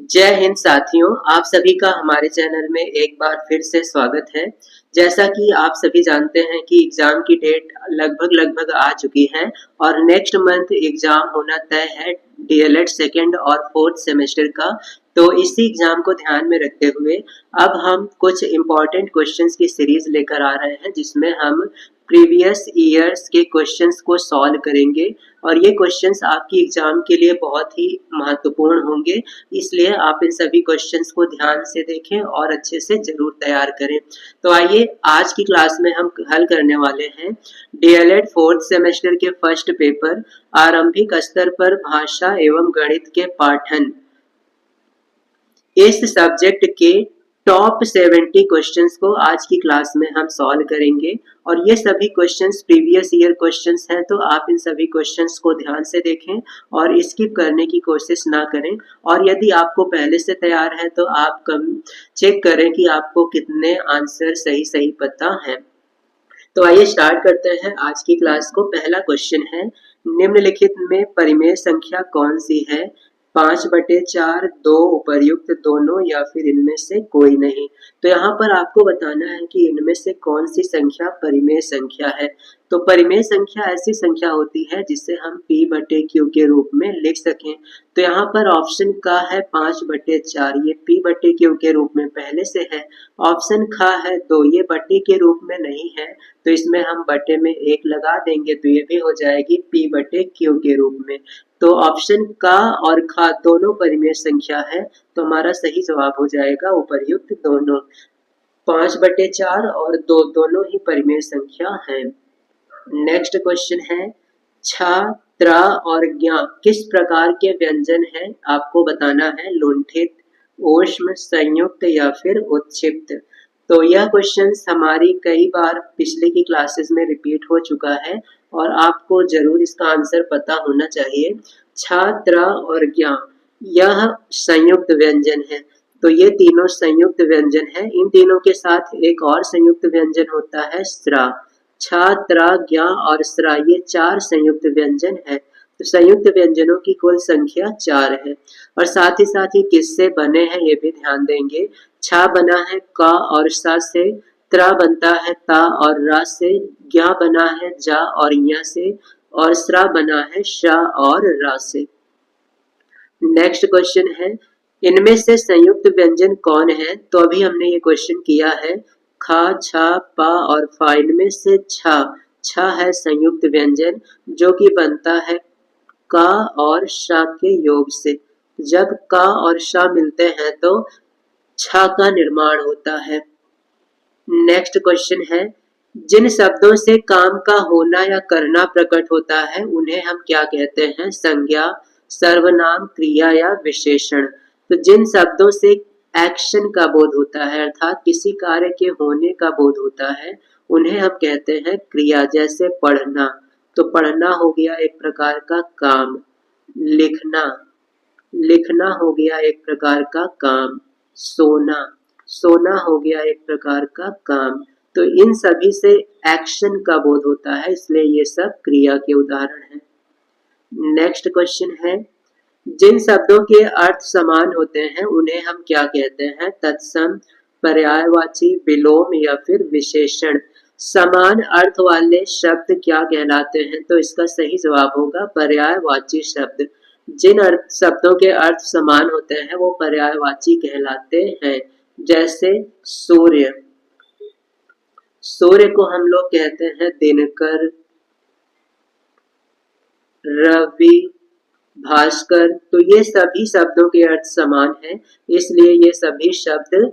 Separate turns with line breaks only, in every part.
जय हिंद साथियों, आप सभी का हमारे चैनल में एक बार फिर से स्वागत है। जैसा कि आप सभी जानते हैं कि एग्जाम की डेट लगभग आ चुकी है और नेक्स्ट मंथ एग्जाम होना तय है डीएलएड सेकेंड और फोर्थ सेमेस्टर का। तो इसी एग्जाम को ध्यान में रखते हुए अब हम कुछ इम्पोर्टेंट क्वेश्चंस की सीरीज लेकर आ रहे हैं, जिसमें हम प्रीवियस ईयर्स के क्वेश्चंस को सॉल्व करेंगे और ये क्वेश्चंस आपकी एग्जाम के लिए बहुत ही महत्वपूर्ण होंगे। इसलिए आप इन सभी क्वेश्चंस को ध्यान से देखें और अच्छे से जरूर तैयार करें। तो आइए आज की क्लास में हम हल करने वाले हैं डीएलएड फोर्थ सेमेस्टर के फर्स्ट पेपर आरंभिक स्तर पर भाषा एवं गणित के पाठन, इस सब्जेक्ट के टॉप 70 क्वेश्चंस को आज की क्लास में हम सॉल्व करेंगे। और ये सभी क्वेश्चंस प्रीवियस ईयर क्वेश्चंस हैं, तो आप इन सभी क्वेश्चंस को ध्यान से देखें और स्किप करने की कोशिश ना करें। और यदि आपको पहले से तैयार है तो आप चेक करें कि आपको कितने आंसर सही पता है। तो आइए स्टार्ट करते हैं आज की क्लास को। पहला क्वेश्चन है, निम्नलिखित में परिमेय संख्या कौन सी है? 5/4, 2 उपर्युक्त दोनों या फिर इनमें से कोई नहीं। तो यहाँ पर आपको बताना है कि इनमें से कौन सी संख्या परिमेय संख्या है। तो परिमेय संख्या ऐसी संख्या होती है जिसे हम p/q के रूप में लिख सकें। तो यहाँ पर ऑप्शन का है 5/4, ये p/q के रूप में पहले से है। ऑप्शन खा है 2, ये बटे के रूप में नहीं है, तो इसमें हम बटे में 1 लगा देंगे तो ये भी हो जाएगी p/q के रूप में। तो ऑप्शन का और खा दोनों परिमेय संख्या है, तो हमारा सही जवाब हो जाएगा उपर्युक्त दोनों। 5/4 और 2 दोनों ही परिमेय संख्या है। नेक्स्ट क्वेश्चन है, छ, त्र और ज्ञ किस प्रकार के व्यंजन है? आपको बताना है लुंठित, ऊष्म, संयुक्त या फिर उत्क्षिप्त। तो यह क्वेश्चन हमारी कई बार पिछले की क्लासेस में रिपीट हो चुका है और आपको जरूर इसका आंसर पता होना चाहिए। छ, त्र और ज्ञ यह संयुक्त व्यंजन है, तो ये तीनों संयुक्त व्यंजन है। इन तीनों के साथ एक और संयुक्त व्यंजन होता है स्रा। छ, त्र, ज्ञ और स्रा ये 4 संयुक्त व्यंजन है। तो संयुक्त व्यंजनों की कुल संख्या 4 है। और साथ ही किससे बने हैं ये भी ध्यान देंगे। छ बना है क और स से, त्र बनता है ता और र से, ज्ञ बना है जा और य से, और स्रा बना है श और र से। नेक्स्ट क्वेश्चन है, इनमें से संयुक्त व्यंजन कौन है? तो अभी हमने ये क्वेश्चन किया है ख, छ, प और फ। इनमें से छ है संयुक्त व्यंजन जो कि बनता है क और श के योग से। जब क और श मिलते हैं तो छ का निर्माण होता है। नेक्स्ट क्वेश्चन है, जिन शब्दों से काम का होना या करना प्रकट होता है उन्हें हम क्या कहते हैं? संज्ञा, सर्वनाम, क्रिया या विशेषण। तो जिन शब्दों से एक्शन का बोध होता है अर्थात किसी कार्य के होने का बोध होता है उन्हें हम कहते हैं क्रिया। जैसे पढ़ना, तो पढ़ना हो गया एक प्रकार का काम। लिखना हो गया एक प्रकार का काम। सोना हो गया एक प्रकार का काम। तो इन सभी से एक्शन का बोध होता है, इसलिए ये सब क्रिया के उदाहरण हैं। नेक्स्ट क्वेश्चन है, जिन शब्दों के अर्थ समान होते हैं उन्हें हम क्या कहते हैं? तत्सम, पर्यायवाची, विलोम या फिर विशेषण। समान अर्थ वाले शब्द क्या कहलाते हैं? तो इसका सही जवाब होगा पर्यायवाची शब्द। जिन शब्दों के अर्थ समान होते हैं वो पर्यायवाची कहलाते हैं। जैसे सूर्य को हम लोग कहते हैं दिनकर, रवि, भास्कर। तो ये सभी शब्दों के अर्थ समान हैं, इसलिए ये सभी शब्द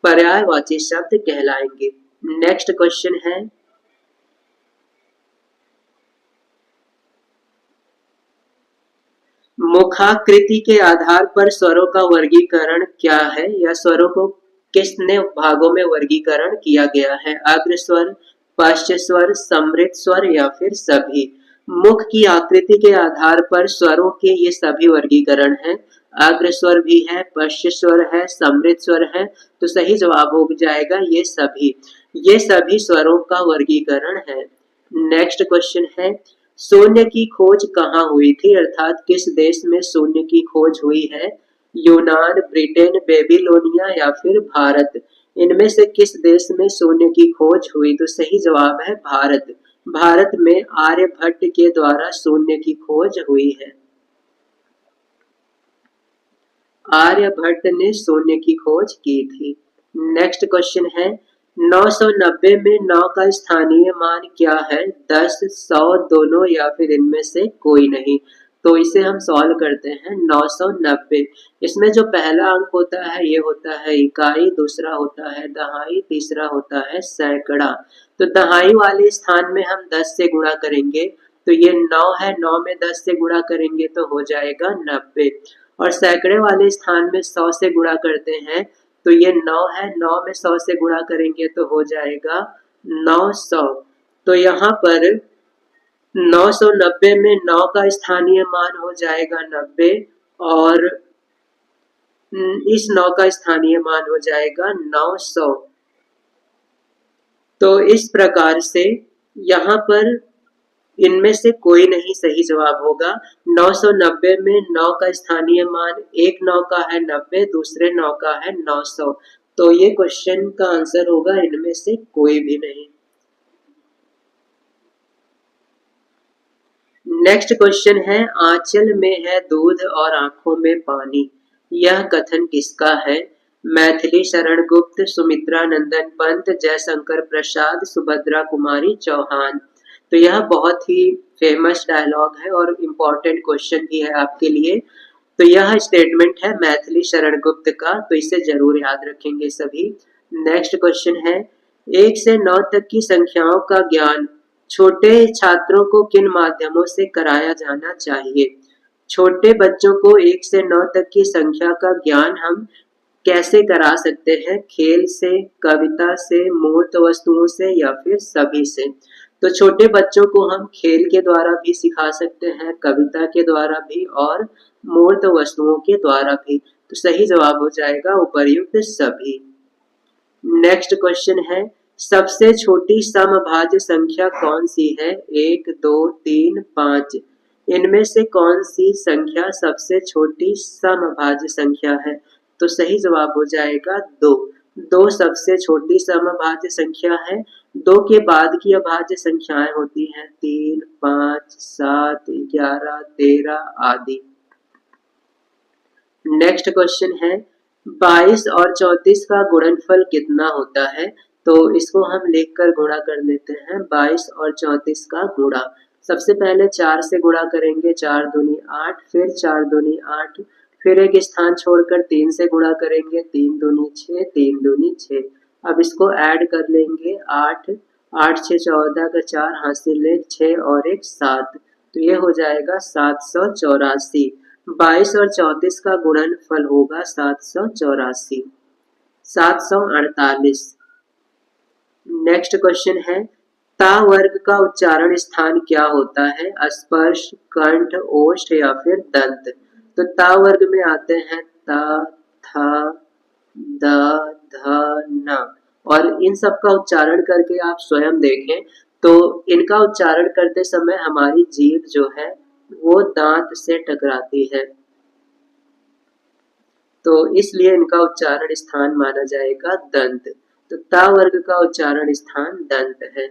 पर्यायवाची शब्द कहलाएंगे। नेक्स्ट क्वेश्चन है, मुखाकृति के आधार पर स्वरों का वर्गीकरण क्या है? या स्वरों को किसने भागों में वर्गीकरण किया गया है? अग्र स्वर, पश्च स्वर, समृद्ध स्वर या फिर सभी। मुख की आकृति के आधार पर स्वरों के ये सभी वर्गीकरण हैं। अग्र स्वर भी है, पश्च स्वर है, समृद्ध स्वर है, तो सही जवाब हो जाएगा ये सभी स्वरों का वर्गीकरण है। नेक्स्ट क्वेश्चन है, शून्य की खोज कहाँ हुई थी? अर्थात किस देश में शून्य की खोज हुई है? यूनान, ब्रिटेन, बेबीलोनिया या फिर भारत। इनमें से किस देश में सोने की खोज हुई? तो सही जवाब है भारत। भारत में आर्यभट्ट के द्वारा सोने की खोज हुई है। आर्यभट्ट ने सोने की खोज की थी। नेक्स्ट क्वेश्चन है 990 में 9 का स्थानीय मान क्या है? 10, 100 दोनों या फिर इनमें से कोई नहीं। तो इसे हम सॉल्व करते हैं 990। इसमें जो पहला अंक होता है ये होता है इकाई, दूसरा होता है दहाई, तीसरा होता है सैकड़ा। तो दहाई वाले स्थान में हम 10 से गुणा करेंगे तो ये 9 है, 9 में 10 से गुणा करेंगे तो हो जाएगा 90। और सैकड़े वाले स्थान में 100 से गुणा करते हैं तो ये 9 है, 9 में 100 से गुणा करेंगे तो हो जाएगा 900। तो यहाँ पर 990 में 9 का स्थानीय मान हो जाएगा 90 और इस 9 का स्थानीय मान हो जाएगा 900। तो इस प्रकार से यहाँ पर इनमें से कोई नहीं सही जवाब होगा। 990 में 9 का स्थानीय मान एक 9 का है 90, दूसरे 9 का है 900। तो ये क्वेश्चन का आंसर होगा इनमें से कोई भी नहीं। नेक्स्ट क्वेश्चन है आंचल में है दूध और आंखों में पानी, यह कथन किसका है? मैथिली शरण गुप्त, सुमित्रा नंदन पंत, जयशंकर प्रसाद, सुभद्रा कुमारी चौहान। तो यह बहुत ही फेमस डायलॉग है और इम्पोर्टेंट क्वेश्चन भी है आपके लिए। तो यह स्टेटमेंट है मैथिली शरण गुप्त का, तो इसे जरूर याद रखेंगे सभी। नेक्स्ट क्वेश्चन है 1 से 9 तक की संख्याओं का ज्ञान छोटे छात्रों को किन माध्यमों से कराया जाना चाहिए? छोटे बच्चों को 1 से 9 तक की संख्या का ज्ञान हम कैसे करा सकते हैं? खेल से, कविता से, मूर्त वस्तुओं से या फिर सभी से? तो छोटे बच्चों को हम खेल के द्वारा भी सिखा सकते हैं, कविता के द्वारा भी और मूर्त वस्तुओं के द्वारा भी। तो सही जवाब हो जाएगा उपर्युक्त सभी। नेक्स्ट क्वेश्चन है सबसे छोटी समभाज्य संख्या कौन सी है? 1, 2, 3, 5। इनमें से कौन सी संख्या सबसे छोटी समभाज्य संख्या है? तो सही जवाब हो जाएगा 2। 2 सबसे छोटी समभाज्य संख्या है। 2 के बाद की अभाज्य संख्याएं होती हैं 3, 5, 7, 11, 13 आदि। नेक्स्ट क्वेश्चन है 22 और 34 का गुणनफल कितना होता है? तो इसको हम लिखकर गुणा कर लेते हैं 22 और 34 का गुणा। सबसे पहले 4 से गुणा करेंगे, 4 दूनी 8, फिर 4 दूनी 8, फिर एक स्थान छोड़कर 3 से गुणा करेंगे, 3 दूनी 6, 3 दूनी 6। अब इसको ऐड कर लेंगे 8, 8 6 14 का 4 हासिल 6 और 1 7। तो ये हो जाएगा 784। 22 और 34 का गुणनफल होगा 784। 748। नेक्स्ट क्वेश्चन है ता वर्ग का उच्चारण स्थान क्या होता है? स्पर्श, कंठ, ओष्ठ या फिर दंत। तो ता वर्ग में आते हैं ता, था, द, ध, न। और इन सब का उच्चारण करके आप स्वयं देखें तो इनका उच्चारण करते समय हमारी जीभ जो है वो दांत से टकराती है, तो इसलिए इनका उच्चारण स्थान माना जाएगा दंत। तो ता वर्ग का उच्चारण स्थान दंत है।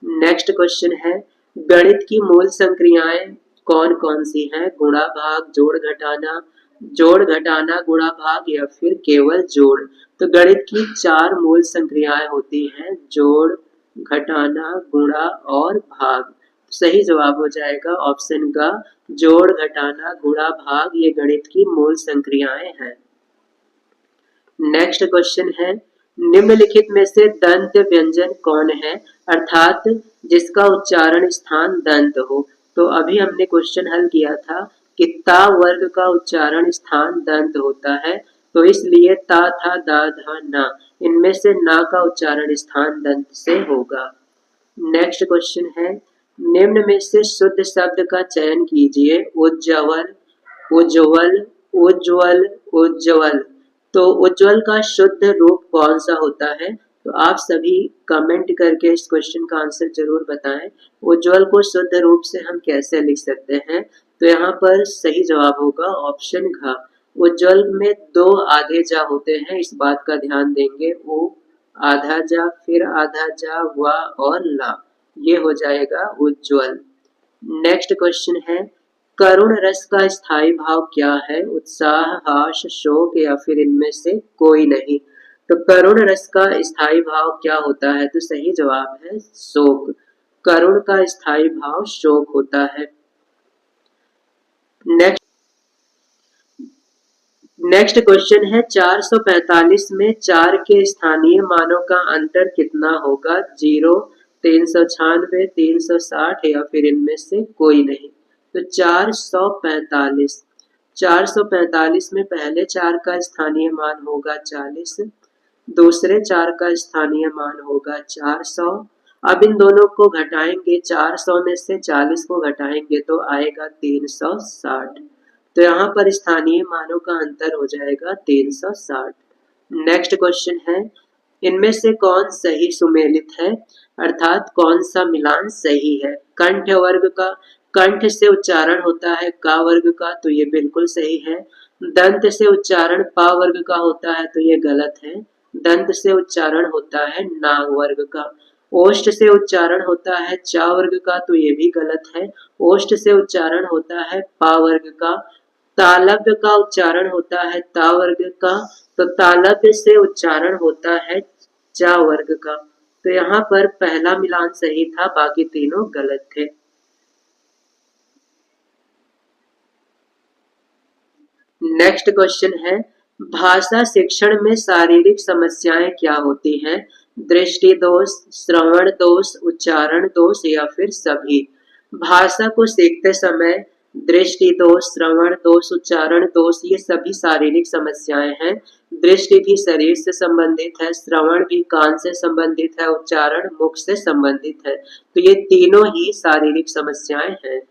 नेक्स्ट क्वेश्चन है गणित की मूल संक्रियाएं कौन कौन सी हैं? गुणा भाग, जोड़ घटाना, जोड़ घटाना गुणा भाग या फिर केवल जोड़। तो गणित की 4 मूल संक्रियाएं होती हैं जोड़, घटाना, गुणा और भाग। सही जवाब हो जाएगा ऑप्शन का जोड़, घटाना, गुणा, भाग ये गणित की मूल संक्रियाएं हैं। नेक्स्ट क्वेश्चन है निम्नलिखित में से दंत व्यंजन कौन है? अर्थात जिसका उच्चारण स्थान दंत हो। तो अभी हमने क्वेश्चन हल किया था कि ता वर्ग का उच्चारण स्थान दंत होता है, तो इसलिए ता, था, दा, धा, ना इनमें से ना का उच्चारण स्थान दंत से होगा। नेक्स्ट क्वेश्चन है निम्न में से शुद्ध शब्द का चयन कीजिए। उज्जवल, उज्ज्वल, उज्ज्वल, उज्ज्वल। तो उज्ज्वल का शुद्ध रूप कौन सा होता है? तो आप सभी कमेंट करके इस क्वेश्चन का आंसर जरूर बताएं। उज्ज्वल को शुद्ध रूप से हम कैसे लिख सकते हैं? तो यहाँ पर सही जवाब होगा ऑप्शन घ। उज्ज्वल में दो आधे जा होते हैं, इस बात का ध्यान देंगे। उ आधा जा, फिर आधा जा, वा और ला, ये हो जाएगा उज्ज्वल। नेक्स्ट क्वेश्चन है, करुण रस का स्थायी भाव क्या है? उत्साह, हास, शोक या फिर इनमें से कोई नहीं। तो करुण रस का स्थायी भाव क्या होता है? तो सही जवाब है शोक। करुण का स्थायी भाव शोक होता है। नेक्स्ट नेक्स्ट क्वेश्चन है, 445 में 4 के स्थानीय मानों का अंतर कितना होगा? 0, 396, 360 या फिर इनमें से कोई नहीं। तो 445 में पहले 4 का स्थानीय मान होगा 40, दूसरे 4 का स्थानीय मान होगा 400। अब इन दोनों को घटाएंगे, 400 में से 40 को घटाएंगे तो आएगा 360। तो यहाँ पर स्थानीय मानों का अंतर हो जाएगा 360। नेक्स्ट क्वेश्चन है, इनमें से कौन सही सुमेलित है, अर्थात कौन सा मिलान सही है? कंठ वर्ग का, कंठ से उच्चारण होता है का वर्ग का, तो ये बिल्कुल सही है। दंत से उच्चारण पा वर्ग का होता है, तो ये गलत है। दंत से उच्चारण होता है नाग वर्ग का। ओष्ठ से उच्चारण होता है चा वर्ग का, तो ये भी गलत है। ओष्ठ से उच्चारण होता है पा वर्ग का। तालव्य का उच्चारण होता है ता वर्ग का, तो तालव्य से उच्चारण होता है चा वर्ग का। तो यहाँ पर पहला मिलान सही था, बाकी तीनों गलत थे। नेक्स्ट क्वेश्चन है, भाषा शिक्षण में शारीरिक समस्याएं क्या होती हैं? दृष्टि दोष, श्रवण दोष, उच्चारण दोष या फिर सभी। भाषा को सीखते समय दृष्टि दोष, श्रवण दोष, उच्चारण दोष, ये सभी शारीरिक समस्याएं हैं। दृष्टि भी शरीर से संबंधित है, श्रवण भी कान से संबंधित है, उच्चारण मुख से संबंधित है। तो ये तीनों ही शारीरिक समस्याएं हैं।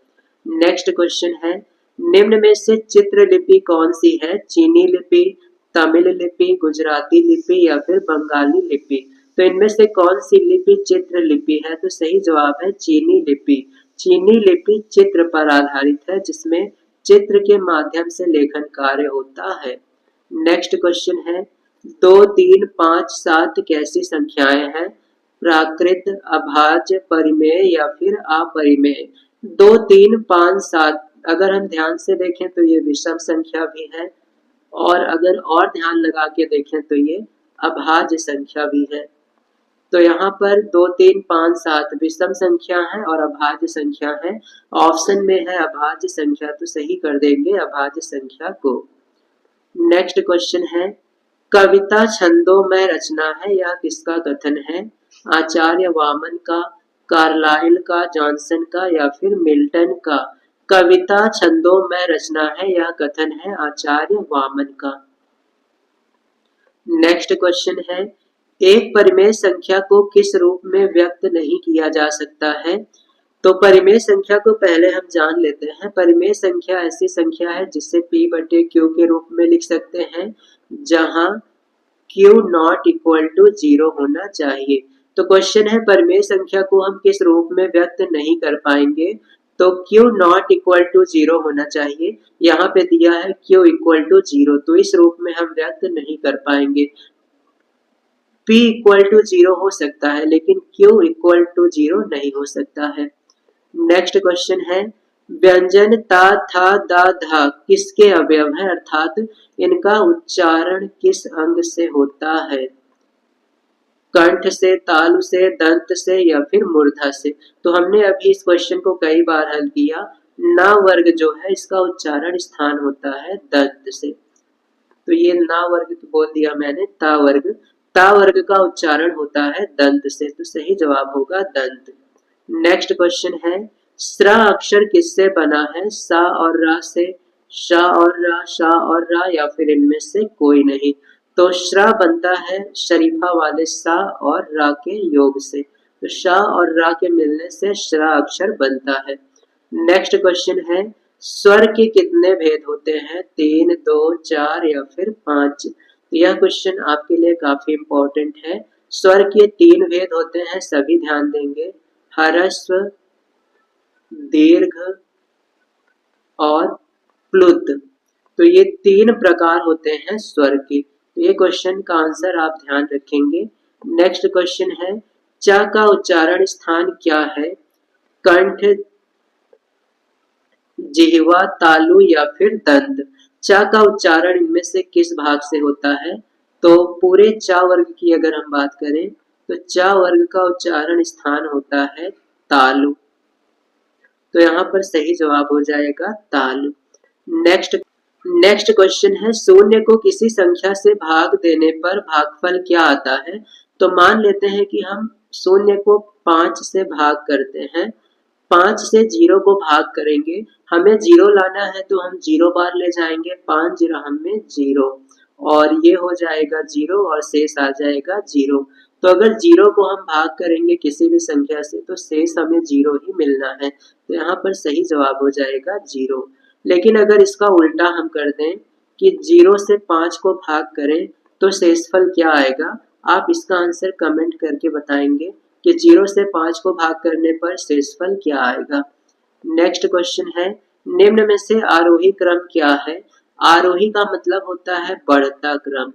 नेक्स्ट क्वेश्चन है, निम्न में से चित्रलिपि कौन सी है? चीनी लिपि, तमिल लिपि, गुजराती लिपि या फिर बंगाली लिपि। तो इनमें से कौन सी लिपि चित्रलिपि है? तो सही जवाब है चीनी लिपि। चीनी लिपि चित्र पर आधारित है, जिसमें चित्र के माध्यम से लेखन कार्य होता है। नेक्स्ट क्वेश्चन है, 2, 3, 5, 7 कैसी संख्याएं हैं? प्राकृत, अभाज्य, परिमेय या फिर अपरिमेय। 2, 3, 5, 7 अगर हम ध्यान से देखें तो ये विषम संख्या भी है, और अगर और ध्यान लगा के देखें तो ये अभाज्य संख्या भी है। तो यहाँ पर 2, 3, 5, 7 विषम संख्या है और अभाज्य संख्या है। ऑप्शन में है अभाज्य संख्या, तो सही कर देंगे अभाज्य संख्या को। नेक्स्ट क्वेश्चन है, कविता छंदोमय रचना है, यह किसका कथन है? आचार्य वामन का, कार्लाइल का, जॉनसन का या फिर मिल्टन का। कविता छंदोमय रचना है, यह कथन है आचार्य वामन का। नेक्स्ट क्वेश्चन है, एक परिमेय संख्या को किस रूप में व्यक्त नहीं किया जा सकता है? तो परिमेय संख्या को पहले हम जान लेते हैं। परिमेय संख्या ऐसी संख्या है जिसे p/q के रूप में लिख सकते हैं, जहां q नॉट इक्वल टू 0 होना चाहिए। तो क्वेश्चन है, परिमेय संख्या को हम किस रूप में व्यक्त नहीं कर पाएंगे? तो q नॉट इक्वल टू 0 होना चाहिए। यहाँ पे दिया है q इक्वल टू 0, तो इस रूप में हम व्यक्त नहीं कर पाएंगे। p इक्वल टू 0 हो सकता है, लेकिन q इक्वल टू 0 नहीं हो सकता है। नेक्स्ट क्वेश्चन है, व्यंजन ता, था, दा, धा किसके अवयव है, अर्थात इनका उच्चारण किस अंग से होता है? कंठ से, तालु से, दंत से या फिर मूर्धा से। तो हमने अभी इस क्वेश्चन को कई बार हल किया। ना वर्ग जो है इसका उच्चारण स्थान होता है दंत से, तो ये ना वर्ग बोल दिया मैंने, ता वर्ग। ता वर्ग का उच्चारण होता है दंत से, तो सही जवाब होगा दंत। नेक्स्ट क्वेश्चन है, स्रा अक्षर किससे बना है? सा और रा से, शा और रा, शा और रा या फिर इनमें से कोई नहीं। तो श्रा बनता है शरीफा वाले सा और रा के योग से, तो शा और रा के मिलने से श्रा अक्षर बनता है। नेक्स्ट क्वेश्चन है, स्वर के कितने भेद होते हैं? 3, 2, 4 या फिर 5। तो यह क्वेश्चन आपके लिए काफी इंपॉर्टेंट है। स्वर के 3 भेद होते हैं, सभी ध्यान देंगे। ह्रस्व, दीर्घ और प्लुत। तो ये 3 प्रकार होते हैं स्वर के। तो ये क्वेश्चन का आंसर आप ध्यान रखेंगे। नेक्स्ट क्वेश्चन है, च का उच्चारण स्थान क्या है? कंठ, जिह्वा, तालु या फिर दंत। च का उच्चारण इनमें से किस भाग से होता है? तो पूरे च वर्ग की अगर हम बात करें तो च वर्ग का उच्चारण स्थान होता है तालु। तो यहाँ पर सही जवाब हो जाएगा तालु। नेक्स्ट नेक्स्ट क्वेश्चन है, शून्य को किसी संख्या से भाग देने पर भागफल क्या आता है? तो मान लेते हैं कि हम शून्य को 5 से भाग करते हैं, 5 से 0 को भाग करेंगे, हमें 0 लाना है तो हम 0 बार ले जाएंगे, 5 0 में 0 और ये हो जाएगा 0 और शेष आ जाएगा 0। तो अगर 0 को हम भाग करेंगे किसी भी संख्या से तो शेष हमें 0 ही मिलना है। तो यहाँ पर सही जवाब हो जाएगा 0। लेकिन अगर इसका उल्टा हम कर दें कि 0 से 5 को भाग करें तो शेषफल क्या आएगा? आप इसका आंसर कमेंट करके बताएंगे कि 0 से 5 को भाग करने पर शेषफल क्या आएगा। नेक्स्ट क्वेश्चन है, निम्न में से आरोही क्रम क्या है? आरोही का मतलब होता है बढ़ता क्रम।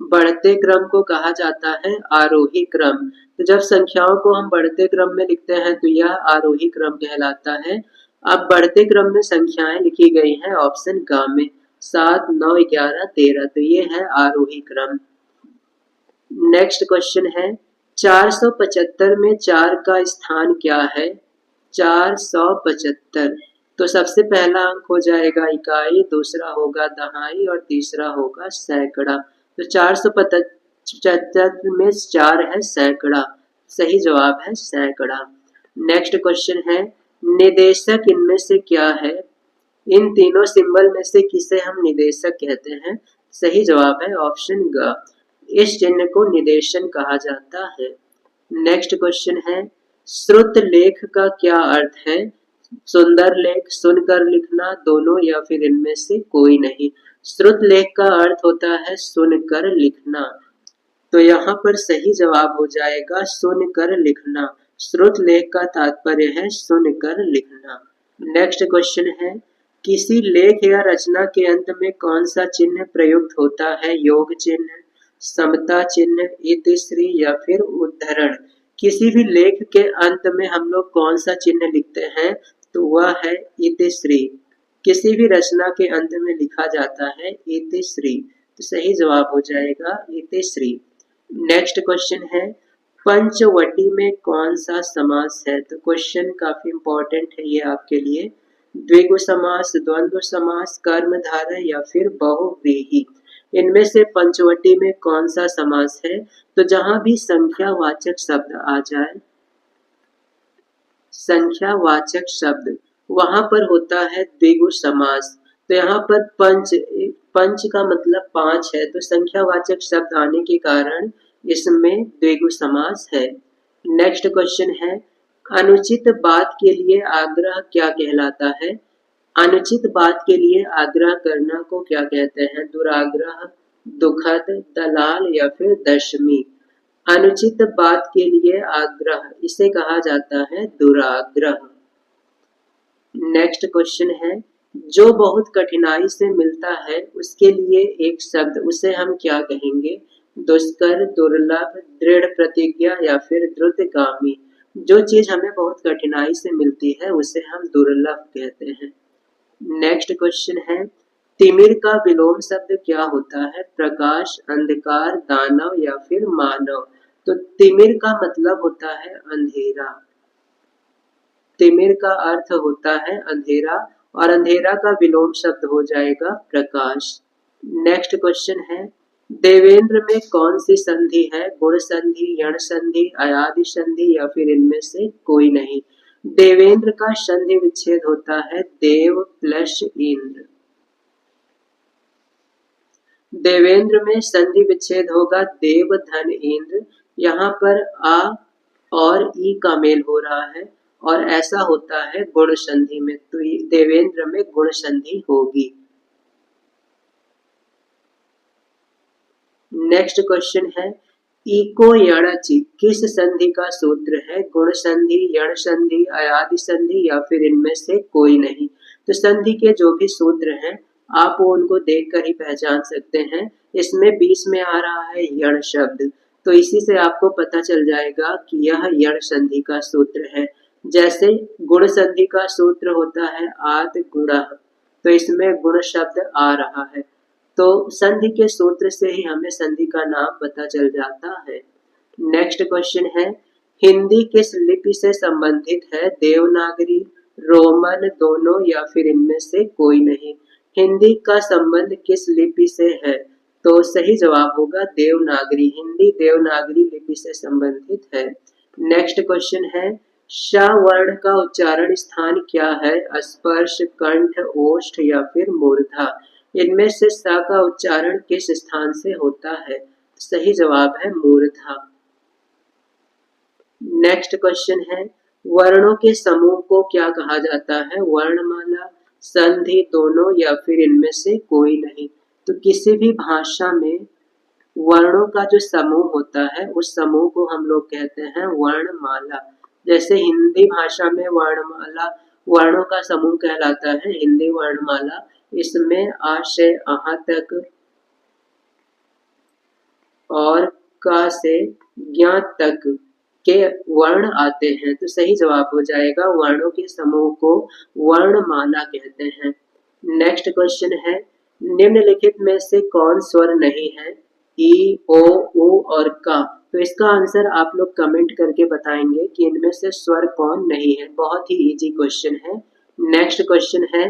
बढ़ते क्रम को कहा जाता है आरोही क्रम। तो जब संख्याओं को हम बढ़ते क्रम में लिखते हैं तो यह आरोही क्रम कहलाता है। अब बढ़ते क्रम में संख्याएं लिखी गई हैं ऑप्शन ग में 7, 9, 11, 13। तो ये है आरोही क्रम। नेक्स्ट क्वेश्चन है, 475 में 4 का स्थान क्या है? 475। तो सबसे पहला अंक हो जाएगा इकाई, दूसरा होगा दहाई और तीसरा होगा सैकड़ा। तो 475 में 4 है सैकड़ा। सही जवाब है सैकड़ा। नेक्स्ट क्वेश्चन है, निदेशक इनमें से क्या है? इन तीनों सिंबल में से किसे हम निदेशक कहते हैं? सही जवाब है ऑप्शन ग। इस चिन्ह को निदेशन कहा जाता है। नेक्स्ट क्वेश्चन है, श्रुत लेख का क्या अर्थ है? सुंदर लेख, सुनकर लिखना, दोनों या फिर इनमें से कोई नहीं। श्रुत लेख का अर्थ होता है सुनकर लिखना। तो यहाँ पर सही जवाब हो जाएगा सुनकर लिखना। श्रुत लेख का तात्पर्य है सुनकर लिखना। नेक्स्ट क्वेश्चन है, किसी लेख या रचना के अंत में कौन सा चिन्ह प्रयुक्त होता है? योग चिन्ह, समता चिन्ह, इतिश्री या फिर उद्धरण। किसी भी लेख के अंत में हम लोग कौन सा चिन्ह लिखते हैं? तो वह है इतिश्री। किसी भी रचना के अंत में लिखा जाता है इतिश्री। तो सही जवाब हो जाएगा इतिश्री। नेक्स्ट क्वेश्चन है, पंचवटी में कौन सा समास है? तो क्वेश्चन काफी इंपॉर्टेंट है ये आपके लिए। द्विगु समास, द्वंद्व समास, कर्मधारय या फिर बहुव्रीहि। इनमें से पंचवटी में कौन सा समास है? तो जहां भी संख्यावाचक शब्द आ जाए, संख्यावाचक शब्द, वहां पर होता है द्विगु समास। तो यहाँ पर पंच का मतलब 5 है, तो संख्यावाचक शब्द आने के कारण इसमें द्विगु समास है। नेक्स्ट क्वेश्चन है, अनुचित बात के लिए आग्रह क्या कहलाता है? अनुचित बात के लिए आग्रह करना को क्या कहते हैं? दुराग्रह, दुखद, दलाल या फिर दशमी। अनुचित बात के लिए आग्रह, इसे कहा जाता है दुराग्रह। नेक्स्ट क्वेश्चन है, जो बहुत कठिनाई से मिलता है उसके लिए एक शब्द, उसे हम क्या कहेंगे? दुष्कर, दुर्लभ, दृढ़ प्रतिज्ञा या फिर द्रुतगामी। जो चीज हमें बहुत कठिनाई से मिलती है उसे हम दुर्लभ कहते हैं। नेक्स्ट क्वेश्चन है, तिमिर का विलोम शब्द क्या होता है? प्रकाश, अंधकार, दानव या फिर मानव। तो तिमिर का मतलब होता है अंधेरा। तिमिर का अर्थ होता है अंधेरा और अंधेरा का विलोम शब्द हो जाएगा प्रकाश। नेक्स्ट क्वेश्चन है, देवेंद्र में कौन सी संधि है? गुण संधि, यण संधि, अयादि संधि या फिर इनमें से कोई नहीं। देवेंद्र का संधि विच्छेद होता है देव प्लस इंद्र। देवेंद्र में संधि विच्छेद होगा देव धन इंद्र। यहाँ पर आ और ई का मेल हो रहा है और ऐसा होता है गुण संधि में, तो देवेंद्र में गुण संधि होगी। नेक्स्ट क्वेश्चन है, इको यणचि किस संधि का सूत्र है? गुण संधि, यण संधि, अयादि संधि या फिर इनमें से कोई नहीं। तो संधि के जो भी सूत्र हैं आप वो उनको देखकर ही पहचान सकते हैं। इसमें बीच में आ रहा है यण शब्द, तो इसी से आपको पता चल जाएगा कि यह यण संधि का सूत्र है। जैसे गुण संधि का सूत्र होता है आद गुणः, तो इसमें गुण शब्द आ रहा है। तो संधि के सूत्र से ही हमें संधि का नाम पता चल जाता है। नेक्स्ट क्वेश्चन है, हिंदी किस लिपि से संबंधित है? देवनागरी, रोमन, दोनों या फिर इनमें से कोई नहीं। हिंदी का संबंध किस लिपि से है? तो सही जवाब होगा देवनागरी। हिंदी देवनागरी लिपि से संबंधित है। नेक्स्ट क्वेश्चन है, श वर्ण का उच्चारण स्थान क्या है? स्पर्श, कंठ, ओष्ठ या फिर मूर्धा। इनमें से स का उच्चारण किस स्थान से होता है? सही जवाब है मूर्धा। नेक्स्ट क्वेश्चन है, वर्णों के समूह को क्या कहा जाता है? वर्णमाला, संधि, दोनों या फिर इनमें से कोई नहीं। तो किसी भी भाषा में वर्णों का जो समूह होता है उस समूह को हम लोग कहते हैं वर्णमाला। जैसे हिंदी भाषा में वर्णमाला वर्णों का समूह कहलाता है हिंदी वर्णमाला। इसमें आ से अहा तक और का से ज्ञ तक के वर्ण आते हैं। तो सही जवाब हो जाएगा वर्णों के समूह को वर्णमाला कहते हैं। नेक्स्ट क्वेश्चन है, निम्नलिखित में से कौन स्वर नहीं है? ई, ओ, उ और का। तो इसका आंसर आप लोग कमेंट करके बताएंगे कि इनमें से स्वर कौन नहीं है। बहुत ही इजी क्वेश्चन है। नेक्स्ट क्वेश्चन है,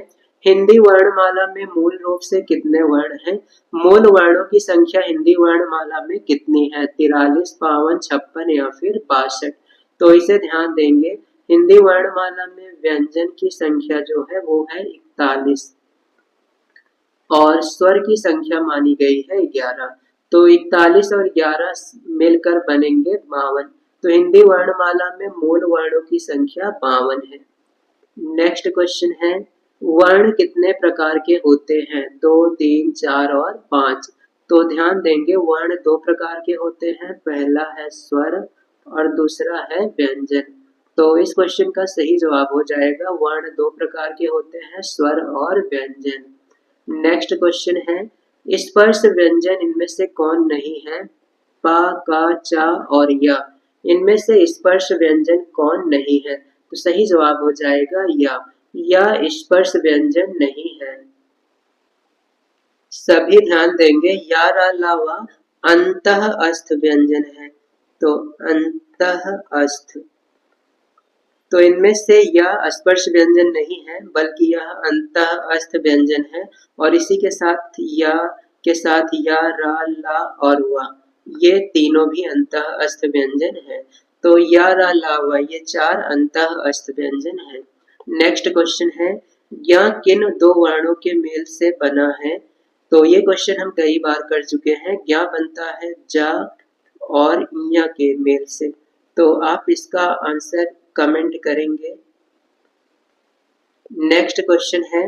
हिंदी वर्णमाला में मूल रूप से कितने वर्ण हैं? मूल वर्णों की संख्या हिंदी वर्णमाला में कितनी है? 43, 52, 56 या फिर 62। तो इसे ध्यान देंगे, हिंदी वर्णमाला में व्यंजन की संख्या जो है वो है 41 और स्वर की संख्या मानी गई है 11। तो 41 और 11 मिलकर बनेंगे 52। तो हिंदी वर्णमाला में मूल वर्णों की संख्या 52 है। नेक्स्ट क्वेश्चन है, वर्ण कितने प्रकार के होते हैं? 2, 3, 4 और 5। तो ध्यान देंगे वर्ण दो प्रकार के होते हैं, पहला है स्वर और दूसरा है व्यंजन। तो इस क्वेश्चन का सही जवाब हो जाएगा वर्ण दो प्रकार के होते हैं, स्वर और व्यंजन। नेक्स्ट क्वेश्चन है, स्पर्श व्यंजन इनमें से कौन नहीं है? पा, का, चा और या। इनमें से स्पर्श व्यंजन कौन नहीं है? तो सही जवाब हो जाएगा या स्पर्श व्यंजन नहीं है। सभी ध्यान देंगे या, रा, ला, वा अंतः अस्थ व्यंजन है। तो अंतः अस्थ, तो इनमें से यह स्पर्श व्यंजन नहीं है बल्कि यह अंतः अस्थ व्यंजन है। और इसी के साथ या रा, ला और वा, ये तीनों भी अंतः अस्थ व्यंजन है। तो या, रा, ला, वा ये चार अंतः अस्थ व्यंजन है। नेक्स्ट क्वेश्चन है, ज्ञ किन दो वर्णों के मेल से बना है? तो ये क्वेश्चन हम कई बार कर चुके हैं। ज्ञ बनता है जा और ञ के मेल से। तो आप इसका आंसर कमेंट करेंगे। नेक्स्ट क्वेश्चन है,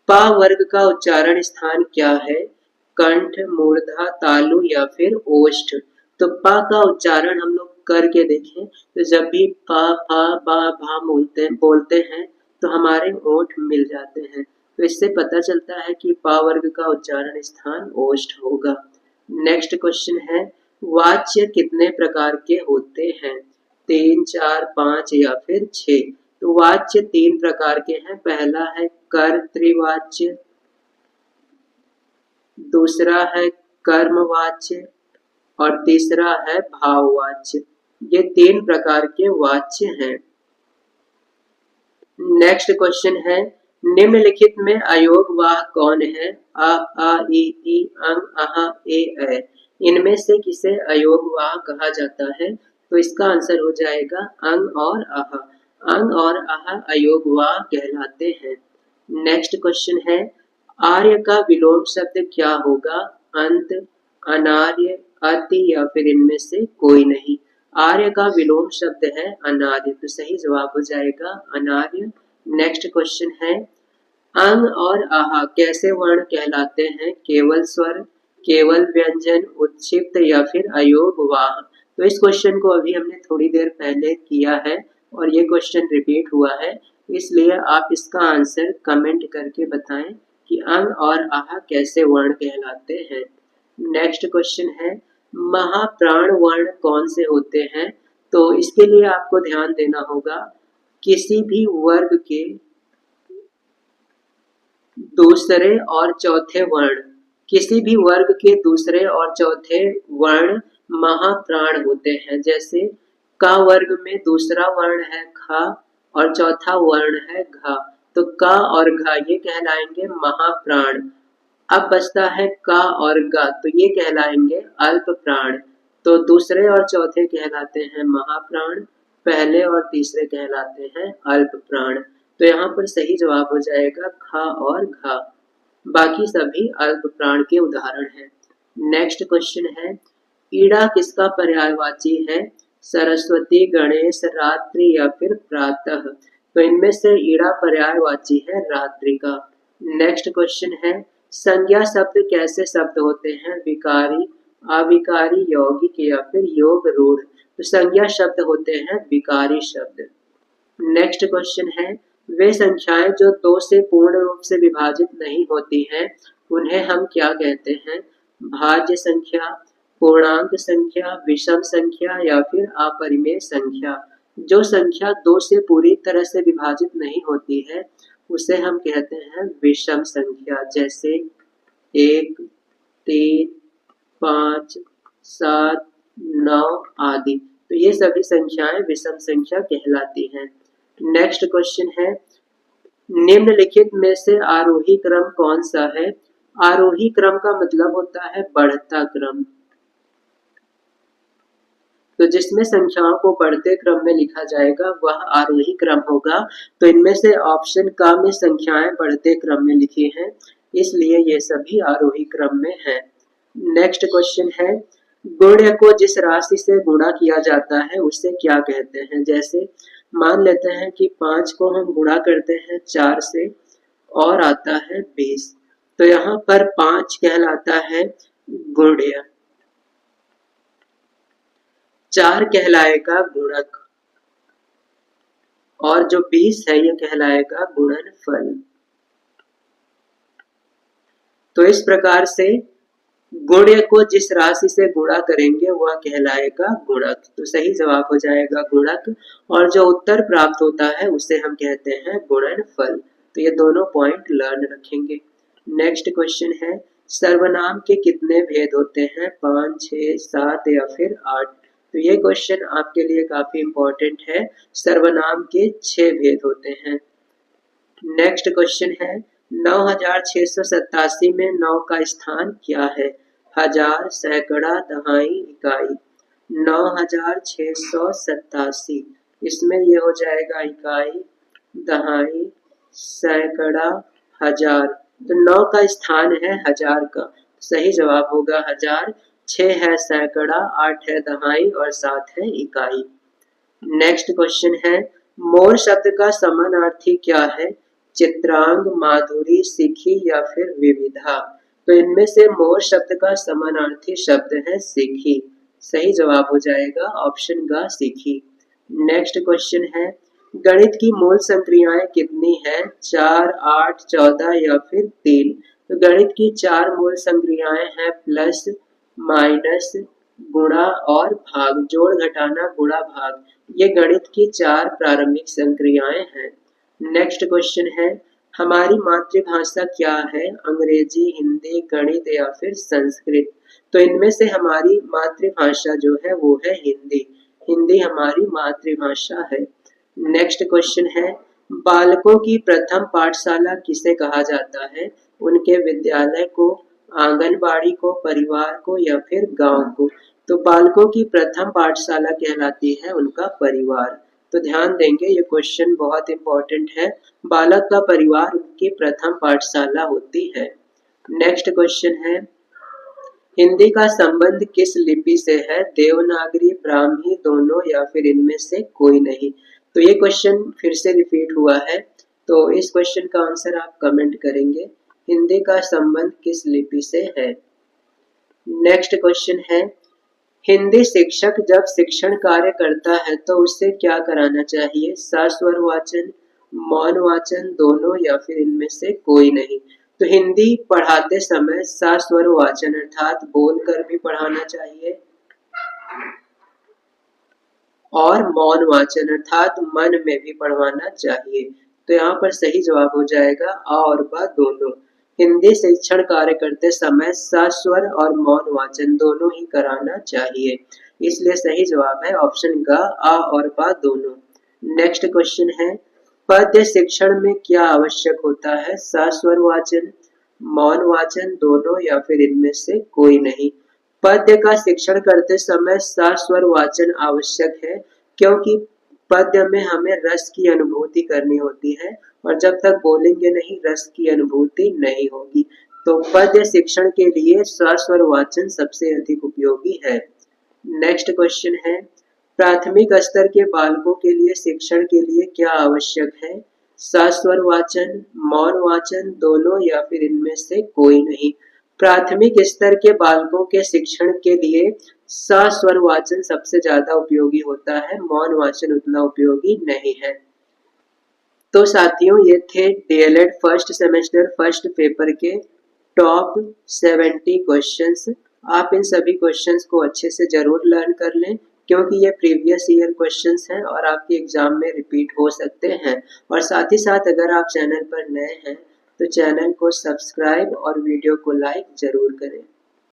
पा वर्ग का उच्चारण स्थान क्या है? कंठ, मूर्धा, तालु या फिर ओष्ठ। तो पा का उच्चारण हम लोग करके देखें तो जब भी पा, फा, बा, भा बोलते हैं तो हमारे ओठ मिल जाते हैं। तो इससे पता चलता है कि पा वर्ग का उच्चारण स्थान ओष्ठ होगा। नेक्स्ट क्वेश्चन है, वाच्य कितने प्रकार के होते हैं? 3, 4, 5 या फिर 6। तो वाच्य 3 प्रकार के हैं। पहला है कर्तृवाच्य, दूसरा है कर्मवाच्य और तीसरा है भाववाच्य। ये 3 प्रकार के वाच्य हैं। नेक्स्ट क्वेश्चन है, निम्नलिखित में अयोगवाह कौन है? आ, ई, अंग, अहा, ऐ। इनमें से किसे अयोगवाह कहा जाता है? तो इसका आंसर हो जाएगा अंग और आहा। अंग और आहा अयोगवाह कहलाते हैं। नेक्स्ट क्वेश्चन है, आर्य का विलोम शब्द क्या होगा? अंत, अनार्य, अति या फिर इनमें से कोई नहीं। आर्य का विलोम शब्द है अनार्य। तो सही जवाब हो जाएगा अनार्य। नेक्स्ट क्वेश्चन है, अंग और आहा कैसे वर्ण कहलाते हैं? केवल स्वर, केवल व्यंजन, उत्क्षिप्त या फिर अयोगवाह। तो इस क्वेश्चन को अभी हमने थोड़ी देर पहले किया है और ये क्वेश्चन रिपीट हुआ है। इसलिए आप इसका आंसर कमेंट करके बताएं कि अंग और आह कैसे वर्ण कहलाते हैं। नेक्स्ट क्वेश्चन है, महाप्राण वर्ण कौन से होते हैं? तो इसके लिए आपको ध्यान देना होगा, किसी भी वर्ग के दूसरे और चौथे वर्ण, किसी भी वर्ग के दूसरे और चौथे वर्ण महाप्राण होते हैं। जैसे का वर्ग में दूसरा वर्ण है ख और चौथा वर्ण है घ, तो क और घ ये कहलाएंगे महाप्राण। अब बचता है क और ग, तो ये कहलाएंगे अल्प प्राण। तो दूसरे और चौथे कहलाते हैं महाप्राण, पहले और तीसरे कहलाते हैं अल्प प्राण। तो यहाँ पर सही जवाब हो जाएगा ख और घ, बाकी सभी अल्प प्राण के उदाहरण हैं। नेक्स्ट क्वेश्चन है, ईड़ा किसका पर्यायवाची है? सरस्वती, गणेश, रात्रि या फिर प्रातः? तो इनमें से ईड़ा पर्यायवाची है रात्रि का। नेक्स्ट क्वेश्चन है, संज्ञा शब्द कैसे शब्द होते हैं? विकारी, अविकारी, यौगिक या फिर योग रूढ़? तो संज्ञा शब्द होते हैं विकारी शब्द। नेक्स्ट क्वेश्चन है, वे संख्याएं जो 2 से पूर्ण रूप से विभाजित नहीं होती हैं उन्हें हम क्या कहते हैं? भाज्य संख्या, पूर्णांक संख्या, विषम संख्या या फिर अपरिमेय संख्या? जो संख्या 2 से पूरी तरह से विभाजित नहीं होती है उसे हम कहते हैं विषम संख्या। जैसे 1, 3, 5, 7, 9 आदि। तो ये सभी संख्याएं विषम संख्या कहलाती हैं। नेक्स्ट क्वेश्चन है, निम्नलिखित में से आरोही क्रम कौन सा है? आरोही क्रम का मतलब होता है बढ़ता क्रम। तो जिसमें संख्याओं को बढ़ते क्रम में लिखा जाएगा वह आरोही क्रम होगा। तो इनमें से ऑप्शन का में संख्याएं बढ़ते क्रम में लिखी हैं, इसलिए ये सभी आरोही क्रम में हैं। नेक्स्ट क्वेश्चन है, गुण्य को जिस राशि से गुणा किया जाता है उसे क्या कहते हैं? जैसे मान लेते हैं कि 5 को हम गुणा करते हैं 4 से और आता है 20, तो यहाँ पर 5 कहलाता है गुण्य, 4 कहलाएगा गुणक और जो 20 है ये कहलाएगा गुणनफल। तो इस प्रकार से गुण्य को जिस राशि से गुणा करेंगे वह कहलाएगा गुणक। तो सही जवाब हो जाएगा गुणक, और जो उत्तर प्राप्त होता है उसे हम कहते हैं गुणनफल। तो ये दोनों पॉइंट लर्न रखेंगे। नेक्स्ट क्वेश्चन है, सर्वनाम के कितने भेद होते हैं? 5, 6, 7 या फिर 8? तो ये क्वेश्चन आपके लिए काफी इंपॉर्टेंट है। सर्वनाम के 6 भेद होते हैं। नेक्स्ट क्वेश्चन है, 9687 में 9 का स्थान क्या है? हजार, सैकड़ा, दहाई, इकाई? 9687, इसमें ये हो जाएगा इकाई, दहाई, सैकड़ा, हजार। तो 9 का स्थान है हजार का, सही जवाब होगा हजार। 6 है सैकड़ा, 8 है दहाई और 7 है इकाई। नेक्स्ट क्वेश्चन है, मोर शब्द का समानार्थी क्या है? चित्रांग, माधुरी, सिखी या फिर विविधा? तो इनमें से मोर शब्द का समानार्थी शब्द है सिखी, सही जवाब हो जाएगा ऑप्शन ग सिखी। नेक्स्ट क्वेश्चन है, गणित की मूल संक्रियाएं कितनी हैं? 4, 8, 14 या फिर 3? तो गणित की 4 मूल संक्रियाएं हैं प्लस, माइनस, गुणा और भाग, जोड़, घटाना, गुणा, भाग। ये गणित की 4 प्रारंभिक संक्रियाएं हैं। नेक्स्ट क्वेश्चन है, हमारी मातृभाषा क्या है? अंग्रेजी, हिंदी, गणित या फिर संस्कृत? तो इनमें से हमारी मातृभाषा जो है वो है हिंदी। हिंदी हमारी मातृभाषा है। नेक्स्ट क्वेश्चन है, बालकों की प्रथम पाठशाला किसे कहा जाता है? उनके विद्यालय को, आंगनबाड़ी को, परिवार को या फिर गांव को? तो बालकों की प्रथम पाठशाला कहलाती है उनका परिवार। तो ध्यान देंगे, ये क्वेश्चन बहुत इंपॉर्टेंट है। बालक का परिवार उनकी प्रथम पाठशाला होती है। नेक्स्ट क्वेश्चन है, हिंदी का संबंध किस लिपि से है? देवनागरी, ब्राह्मी, दोनों या फिर इनमें से कोई नहीं? तो ये क्वेश्चन फिर से रिपीट हुआ है, तो इस क्वेश्चन का आंसर आप कमेंट करेंगे, हिंदी का संबंध किस लिपि से है। नेक्स्ट क्वेश्चन है, हिंदी शिक्षक जब शिक्षण कार्य करता है तो उसे क्या कराना चाहिए? सस्वर वाचन, मौनवाचन दोनों या फिर इनमें से कोई नहीं। तो हिंदी पढ़ाते समय सस्वर वाचन अर्थात बोलकर भी पढ़ाना चाहिए और मौन वाचन अर्थात मन में भी पढ़वाना चाहिए। तो यहाँ पर सही जवाब हो जाएगा अ और ब दोनों। हिंदी शिक्षण कार्य करते समय सस्वर और मौन वाचन दोनों ही कराना चाहिए, इसलिए सही जवाब है ऑप्शन ग अ और ब दोनों। नेक्स्ट क्वेश्चन है, पद्य शिक्षण में क्या आवश्यक होता है? सस्वर वाचन, मौन वाचन दोनों या फिर इनमें से कोई नहीं। पद्य का शिक्षण करते समय सस्वर वाचन आवश्यक है, क्योंकि पद्य में हमें रस की अनुभूति करनी होती है और जब तक बोलेंगे नहीं रस की अनुभूति नहीं होगी। तो पद्य शिक्षण के लिए सस्वर वाचन सबसे अधिक उपयोगी है। नेक्स्ट क्वेश्चन है, प्राथमिक स्तर के बालकों के लिए शिक्षण के लिए क्या आवश्यक है? सस्वर वाचन, मौन वाचन दोनों या फिर इनमें से कोई नहीं। प्राथमिक स्तर के बालकों के शिक्षण के लिए सस्वर वाचन सबसे ज्यादा उपयोगी होता है, मौन वाचन उतना उपयोगी नहीं है। तो साथियों ये थे DElEd first semester first paper के टॉप 70 क्वेश्चंस। आप इन सभी क्वेश्चंस को अच्छे से जरूर लर्न कर लें, क्योंकि ये प्रीवियस ईयर क्वेश्चंस हैं और आपके एग्जाम में रिपीट हो सकते हैं। और साथ ही साथ अगर आप चैनल पर नए हैं तो चैनल को सब्सक्राइब और वीडियो को लाइक जरूर करें।